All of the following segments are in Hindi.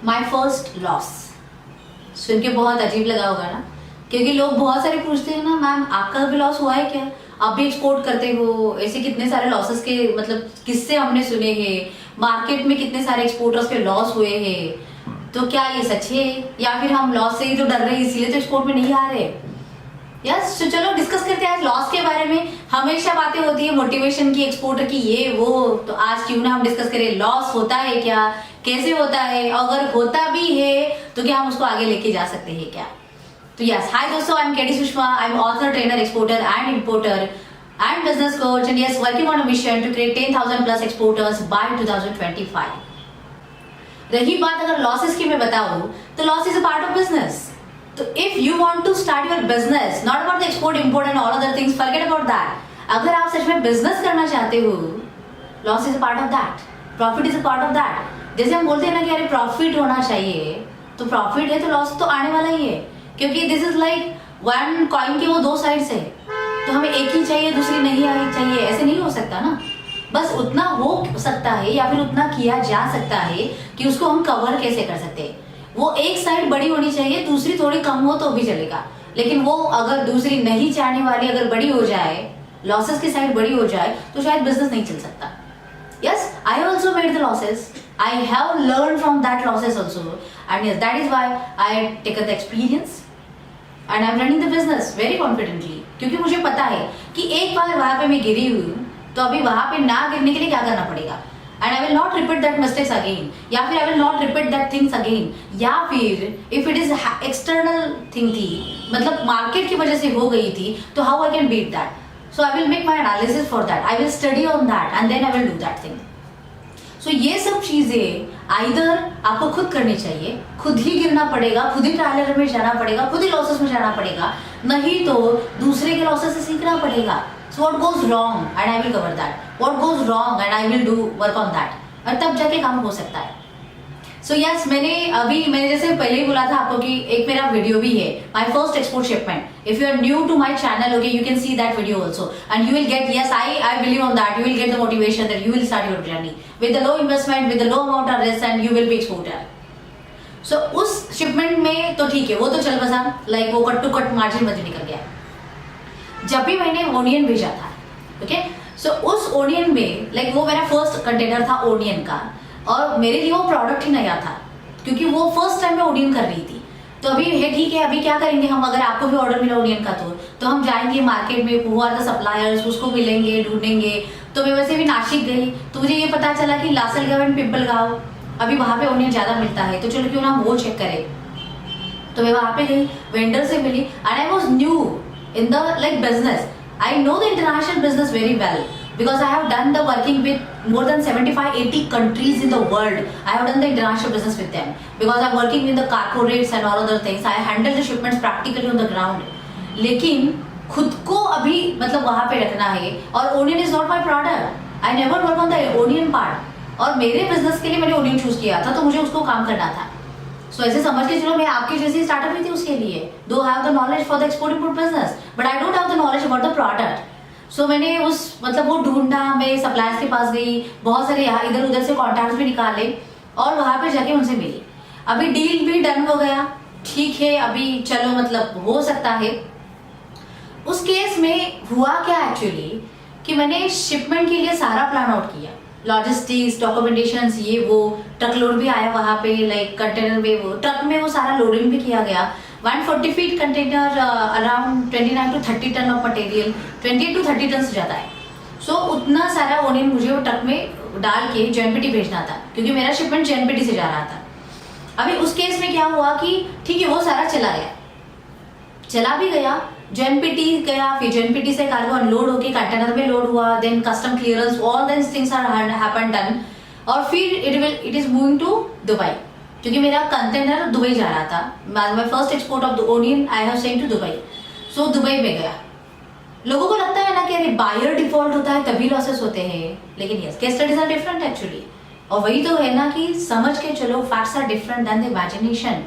My first loss. सुन के बहुत अजीब लगा होगा ना, क्योंकि लोग बहुत सारे पूछते हैं ना, मैम आपका भी लॉस हुआ है क्या, आप भी एक्सपोर्ट करते हो, ऐसे कितने सारे लॉसेस के मतलब किस्से हमने सुने हैं, मार्केट में कितने सारे एक्सपोर्टर्स के लॉस हुए हैं, तो क्या ये सच है या फिर हम लॉस से ही तो डर रहे हैं इसीलिए तो एक्सपोर्ट में नहीं आ रहे। यस, तो चलो डिस्कस करते हैं आज लॉस के बारे में। हमेशा बातें होती है मोटिवेशन की, एक्सपोर्टर की, ये वो, तो आज क्यों ना हम डिस्कस करें लॉस होता है क्या, कैसे होता है, अगर होता भी है तो क्या हम उसको आगे लेके जा सकते हैं क्या। तो यस, हाय दोस्तों, I am K D Sushma, I am author, trainer, exporter and importer and business coach, and yes, working on a mission to create 10,000 plus exporters by 2025। रही बात अगर लॉसेस की मैं बताऊं, तो loss is a part of business. तो if you want to start your business, not about the export, import and all other things, forget about that. अगर आप सच में बिजनेस करना चाहते हो, loss is a part of that, profit is a part of that. जैसे हम बोलते हैं ना कि अरे प्रॉफिट होना चाहिए, तो प्रॉफिट है तो लॉस तो आने वाला ही है, क्योंकि this is like one coin के वो दो साइड्स है। तो हमें एक ही चाहिए, दूसरी नहीं आनी चाहिए, ऐसे नहीं हो सकता ना। बस उतना हो सकता है या फिर उतना किया जा सकता है कि उसको हम कवर कैसे कर सकते हैं। वो एक साइड बड़ी होनी चाहिए, दूसरी थोड़ी कम हो तो भी चलेगा, लेकिन वो अगर दूसरी नहीं चाहने वाली अगर बड़ी हो जाए, लॉसेस की साइड बड़ी हो जाए, तो शायद बिजनेस नहीं चल सकता। Yes, I also made the losses, I have learn from that losses also, and yes, that is why I taken the experience and I am running the business very confidently. क्योंकि मुझे पता है कि एक बार वहां पे मैं गिरी हुई, तो अभी वहां पे ना गिरने के लिए क्या करना पड़ेगा, and I will not repeat that mistakes again, या फिर I will not repeat that things again, या फिर if it is external thing थी, मतलब मार्केट की वजह से हो गई थी, तो how I can beat that, so I will make my analysis for that, I will study on that and then I will do that thing. So ये सब चीजें either आपको खुद करनी चाहिए, खुद ही गिरना पड़ेगा, खुद ही ट्रायल एरर में जाना पड़ेगा, खुद ही लॉसेस में जाना पड़ेगा, नहीं तो दूसरे के लॉसेस से सीखना पड़ेगा। So what goes wrong and I will cover that. What goes wrong and I will do work on that. और तब जाके काम हो सकता है। So yes, मैंने जैसे पहले ही बोला था आपको कि एक मेरा वीडियो भी है, my first export shipment. If you are new to my channel, okay, you can see that video also, and you will get, yes, I believe on that. You will get the motivation that you will start your journey with the low investment, with the low amount of risk, and you will be exporter. So उस shipment में तो ठीक है, वो तो चल बसा, like वो कट टू कट मार्जिन में निकल गया। जब भी मैंने ओनियन भेजा था, ओके, सो उस ओनियन में लाइक वो मेरा फर्स्ट कंटेनर था ओनियन का, और मेरे लिए वो प्रोडक्ट ही नया था, क्योंकि वो फर्स्ट टाइम मैं ओनियन कर रही थी। तो अभी है ठीक है, अभी क्या करेंगे हम, अगर आपको भी ऑर्डर मिला ओनियन का तो हम जाएंगे मार्केट में, हु आर द सप्लायर्स, उसको मिलेंगे, ढूंढेंगे। तो मैं वैसे भी नासिक गई, तो मुझे ये पता चला कि लासलगांव एंड पिंपलगांव अभी वहां पे ओनियन ज्यादा मिलता है, तो चलो क्यों ना हम वो चेक करें। तो मैं वहां पे गई, वेंडर से मिली, and I was new in the like business. I know the international business very well because I have done the working with more than 75-80 countries in the world. I have done the international business with them because I'm working with the corporates and all other things. I handle the shipments practically on the ground. लेकिन खुद को अभी मतलब वहां पे रखना है, और onion is not my product, I never work on the onion part, और मेरे बिजनेस के लिए मैंने ओनियन चूज किया था, तो मुझे उसको काम करना था। सो ऐसे समझ के चलो, मैं आपकी जैसी स्टार्टअप ही थी उसके लिए, do have the knowledge for the export import business, but I don't have the knowledge about the product. So मैंने उस मतलब वो ढूंढा, मैं सप्लायर्स के पास गई, बहुत सारे यहाँ इधर उधर से कॉन्टैक्ट्स भी निकाले, और वहां पे जाके उनसे मिली। अभी डील भी डन हो गया, ठीक है, अभी चलो मतलब हो सकता है। उस केस में हुआ क्या एक्चुअली कि मैंने शिपमेंट के लिए सारा प्लान आउट किया, लॉजिस्टिक्स, डॉक्यूमेंटेशन, ये वो, ट्रक लोड भी आया वहां पे, लाइक कंटेनर में, वो ट्रक में वो सारा लोडिंग भी किया गया। 140 feet container, around 29 to 30 ton of material, 20 to 30 ton से ज्यादा है। सो उतना सारा ओनियन मुझे वो ट्रक में डाल के जेएनपीटी भेजना था, क्योंकि मेरा शिपमेंट जेएनपीटी से जा रहा था। अभी उस केस में क्या हुआ कि ठीक है, वो सारा चला गया, चला भी गया, जेएनपीटी गया, फिर जेएनपीटी से कार्गो अनलोड होके कंटेनर में लोड हुआ, then custom clearance, all these things are happen done, और फिर it is moving to Dubai, क्योंकि मेरा कंटेनर दुबई जा रहा था। My first export of the onion I have sent to Dubai. So Dubai में गया। लोगों को लगता है ना कि अरे बायर डिफॉल्ट होता है तभी लॉसेस होते हैं, लेकिन yes, case studies are different actually, और वही तो है ना कि समझ के चलो, facts are different than the imagination,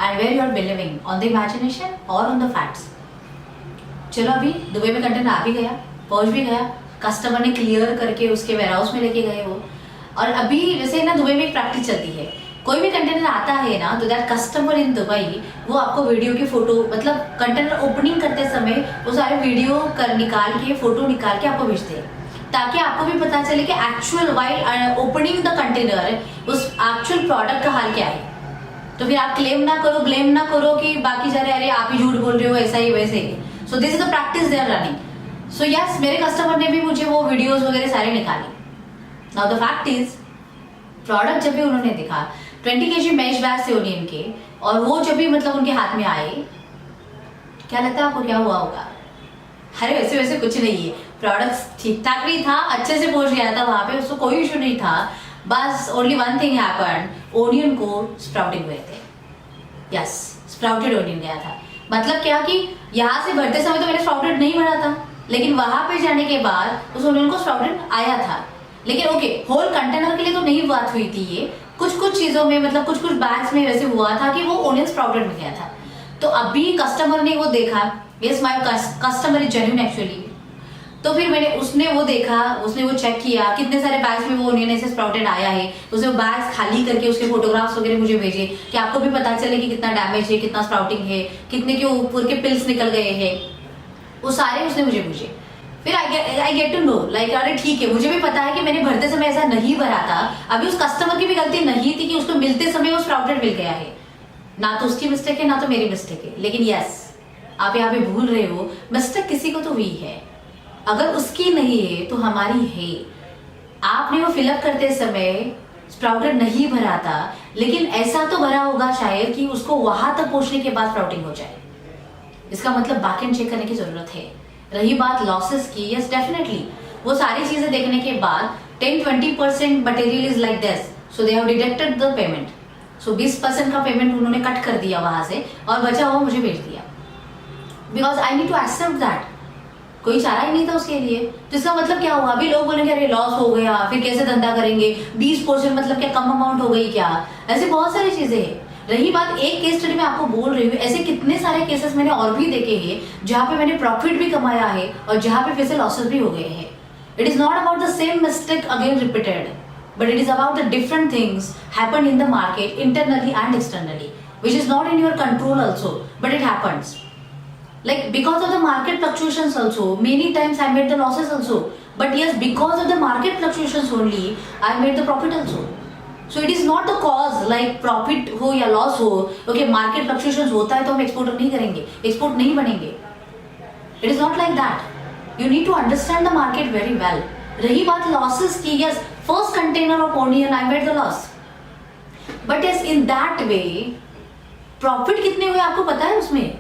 and where you are believing on the imagination और ऑन द फैक्ट्स। चलो अभी दुबई में कंटेनर आ भी गया, पहुंच भी गया, कस्टमर ने क्लियर करके उसके वेयर हाउस में लेके गए वो। और अभी वैसे ना दुबई में एक प्रैक्टिस चलती है, कोई भी कंटेनर आता है ना, तो दैट कस्टमर इन दुबई वो आपको वीडियो की फोटो, मतलब कंटेनर ओपनिंग करते समय वो सारे वीडियो निकाल के, फोटो निकाल के आपको भेजते हैं, ताकि आपको भी पता चले कि actual while opening the container उस एक्चुअल प्रोडक्ट का हाल क्या है। तो फिर आप क्लेम ना करो, ब्लेम ना करो कि बाकी जा रहे अरे आप ही झूठ बोल रहे हो, ऐसा ही वैसे ही। So this is the practice they are running. So yes, मेरे कस्टमर ने भी मुझे वो वीडियोस वगैरह सारे निकाले। Now the fact is, product जब भी उन्होंने देखा 20 kg मैश बैग्स थे ओनियन के, और वो जब भी मतलब उनके हाथ में आए, क्या लगता है आपको क्या हुआ होगा? अरे वैसे वैसे कुछ नहीं है, प्रोडक्ट ठीक ठाक नहीं था, अच्छे से पहुंच गया था वहां पे, उसको कोई इशू नहीं था। बस only one thing happened, onion को स्प्राउटिंग हुए थे। यस, स्प्राउटेड ओनियन गया था। मतलब क्या कि यहाँ से भरते समय तो मैंने स्प्राउटेड नहीं भरा था, लेकिन वहां पे जाने के बाद उस ओनियन को स्प्राउटेड आया था। लेकिन ओके, होल कंटेनर के लिए तो नहीं बात हुई थी ये, कुछ कुछ चीजों में, मतलब कुछ कुछ बैग्स में वैसे हुआ था कि वो ओनियन स्प्राउटेड में गया था। तो अभी कस्टमर ने वो देखा, yes my customer is genuine actually. तो फिर मैंने, उसने वो देखा, उसने वो चेक किया कितने सारे बैग्स में वो ओनियन ऐसे स्प्राउटेड आया है, तो उसने वो बैग्स खाली करके उसके फोटोग्राफ्स वगैरह मुझे भेजे कि आपको भी पता चले कि कितना डैमेज है, कितना स्प्राउटिंग है, कितने के ऊपर के पिल्स निकल गए हैं, वो सारे उसने मुझे भेजे। फिर I get to know like अरे ठीक है, मुझे भी पता है कि मैंने भरते समय ऐसा नहीं भरा था। अभी उस कस्टमर की भी गलती नहीं थी कि उसको मिलते समय वो स्प्राउटेड मिल गया है, ना तो उसकी मिस्टेक है ना तो मेरी मिस्टेक है। लेकिन यस, आप यहाँ पे भूल रहे हो, मिस्टेक किसी को तो हुई है, अगर उसकी नहीं है तो हमारी है। आपने वो फिलअप करते समय स्प्राउटेड नहीं भरा था, लेकिन ऐसा तो भरा होगा शायद कि उसको वहां तक पहुंचने के बाद स्प्राउटिंग हो जाए। इसका मतलब बैकएंड चेक करने की जरूरत है। रही बात लॉसेस की, यस डेफिनेटली, वो सारी चीजें देखने के बाद 10-20% material is like this, so they have deducted the payment. So 20% का पेमेंट उन्होंने कट कर दिया वहां से, और बचा हुआ मुझे भेज दिया, because I need to accept that. कोई चारा ही नहीं था उसके लिए। तो इसका मतलब क्या हुआ? अभी लोग बोलेंगे अरे लॉस हो गया, फिर कैसे धंधा करेंगे, 20% मतलब क्या कम अमाउंट हो गई क्या? ऐसे बहुत सारी चीजें हैं। रही बात एक केस स्टडी में आपको बोल रही हूँ, ऐसे कितने सारे केसेस मैंने और भी देखे हैं जहां पे मैंने प्रॉफिट भी कमाया है और जहां पे फिर से लॉसेस भी हो गए हैं। It is not about the same mistake again repeated, but it is about the different things happen in the market internally and externally, which is not in your control also, but it happens. Like because of the market fluctuations also, many times I made the losses also, but yes, because of the market fluctuations only I made the profit also. So it is not the cause like profit हो या loss हो, okay market fluctuations होता है तो हम export नहीं करेंगे, export नहीं बनेंगे. It is not like that. You need to understand the market very well. रही बात losses की, yes, first container of onion I made the loss, but yes in that way profit कितने हुए आपको पता है उसमें,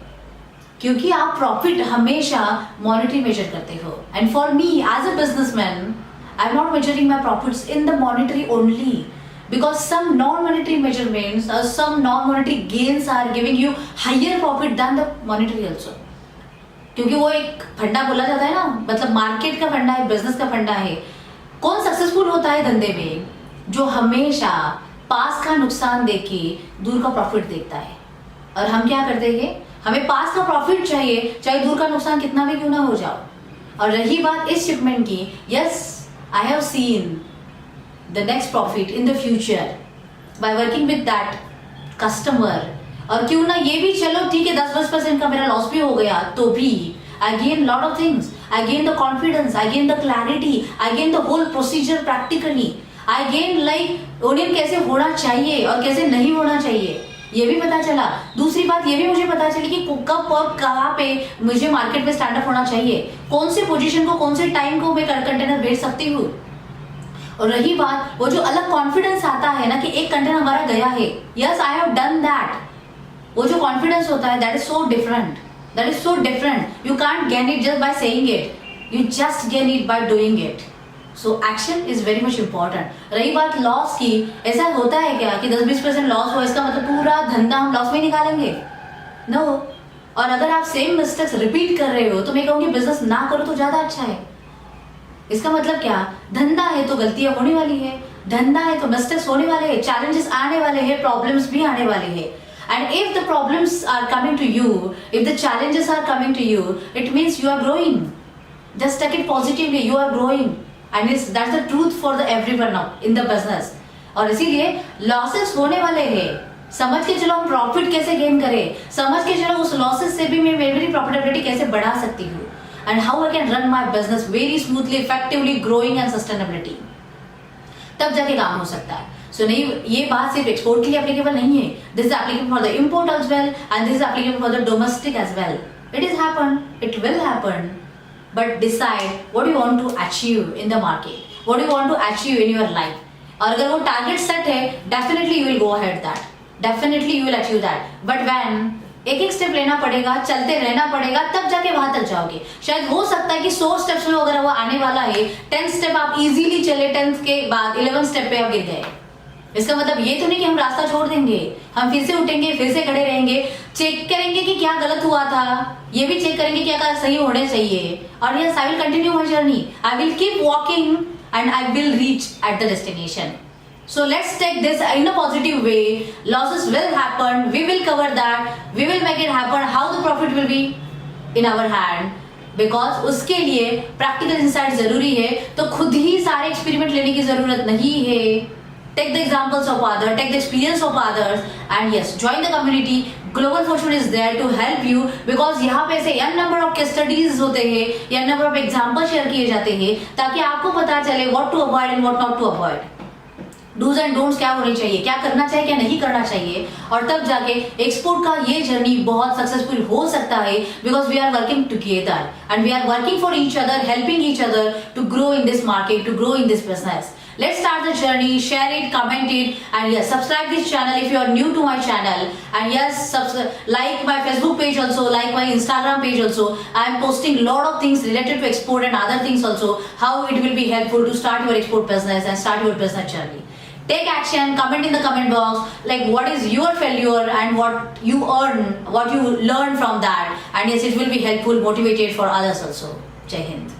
क्योंकि आप प्रॉफिट हमेशा मॉनेटरी मेजर करते हो। And for me as a businessman I am not measuring my profits in the monetary only, because some non monetary measurements और some non monetary gains are giving you higher profit than the monetary also. क्योंकि वो एक फंडा बोला जाता है ना, मतलब मार्केट का फंडा है, बिजनेस का फंडा है। कौन सक्सेसफुल होता है धंधे में? जो हमेशा पास का नुकसान देके दूर का प्रॉफिट देखता है। और हम क्या करते हैं, हमें पास का प्रॉफिट चाहिए, चाहे दूर का नुकसान कितना भी क्यों ना हो जाओ। और रही बात इस शिपमेंट की, yes I have seen the next profit in the future by working with that customer. और क्यों ना ये भी चलो ठीक है 10-20% का मेरा लॉस भी हो गया, तो भी I gain lot of things, I gain the confidence, I gain the clarity, I gain the whole procedure practically, I gain like onion कैसे होना चाहिए और कैसे नहीं होना चाहिए ये भी पता चला। दूसरी बात ये भी मुझे पता चली कि कब और कहाँ पे मुझे मार्केट में स्टैंड अप होना चाहिए, कौन से पोजीशन को कौन से टाइम को मैं कंटेनर भेज सकती हूँ। और रही बात वो जो अलग कॉन्फिडेंस आता है ना कि एक कंटेनर हमारा गया है, yes I have done that, वो जो कॉन्फिडेंस होता है that is so different, that is so different. You can't gain it just by saying it, you just gain it by doing it. So action is very much important. रही बात लॉस की, ऐसा होता है क्या कि 10-20% लॉस हो इसका मतलब पूरा धंधा हम लॉस में निकालेंगे? नो। और अगर आप सेम मिस्टेक्स रिपीट कर रहे हो तो मैं कहूंगी बिजनेस ना करो तो ज्यादा अच्छा है। इसका मतलब क्या, धंधा है तो गलतियां होने वाली है, धंधा है तो मिस्टेक्स होने वाले हैं, चैलेंजेस आने वाले हैं, प्रॉब्लम्स भी आने वाले हैं। And if the problems are coming to you, if the challenges are coming to you, it means you are growing. Just take it positively, you are growing. And that's the truth for the everyone now in the business. और इसीलिए लॉसेस होने वाले हैं, समझ के चलो हम प्रॉफिट कैसे गेन करें, समझ के चलो उस लॉसेस से भी मैं मेरी प्रॉफिटेबिलिटी कैसे बढ़ा सकती हूँ, and how I can run my business very smoothly, effectively, growing and sustainability, तब जाके काम हो सकता है। सो नहीं, ये बात सिर्फ एक्सपोर्ट के लिए एप्लीकेबल नहीं है, this is applicable for the import as well and this is applicable for the domestic as well. It is happen, it will happen, but decide what you want to achieve in the market, what you want to achieve in your life. और अगर वो टारगेट सेट है, definitely you will go ahead that, definitely you will achieve that. But when एक एक स्टेप लेना पड़ेगा, चलते रहना पड़ेगा, तब जाके वहां तक जाओगे। शायद हो सकता है कि 100 स्टेप्स में अगर वो आने वाला है, 10 स्टेप आप इजीली चले, 10 के बाद 11 स्टेप पे आप गिर गए। इसका मतलब ये तो नहीं कि हम रास्ता छोड़ देंगे, हम फिर से उठेंगे, फिर से खड़े रहेंगे, चेक करेंगे कि क्या गलत हुआ था, ये भी चेक करेंगे क्या सही होने चाहिए, और yes I will continue my journey, I will keep walking and I will reach at the destination. So let's take this in a positive way. Losses will happen. We will cover that. We will make it happen. How the profit will be in our hand. Because उसके लिए practical insight जरूरी है, तो खुद ही सारे experiment लेने की जरूरत नहीं है. Take the examples of others, take the experience of others, and yes, join the community. Global Fortune is there to help you because यहाँ पे ऐसे n number of case studies होते हैं, n number of examples share किए जाते हैं, ताकि आपको पता चले what to avoid and what not to avoid. Dos and don'ts क्या होने चाहिए, क्या करना चाहिए, क्या नहीं करना चाहिए, और तब जाके एक्सपोर्ट का ये जर्नी बहुत सक्सेसफुल हो सकता है, because we are working together and we are working for each other, helping each other to grow in this market, to grow in this business. Let's start the journey, share it, comment it, and yes, subscribe this channel if you are new to my channel, and yes, like my Facebook page also, like my Instagram page also. I am posting lot of things related to export and other things also, how it will be helpful to start your export business and start your business journey. Take action, comment in the comment box, like what is your failure and what you earn, what you learn from that, and yes, it will be helpful, motivated for others also. Jai Hind.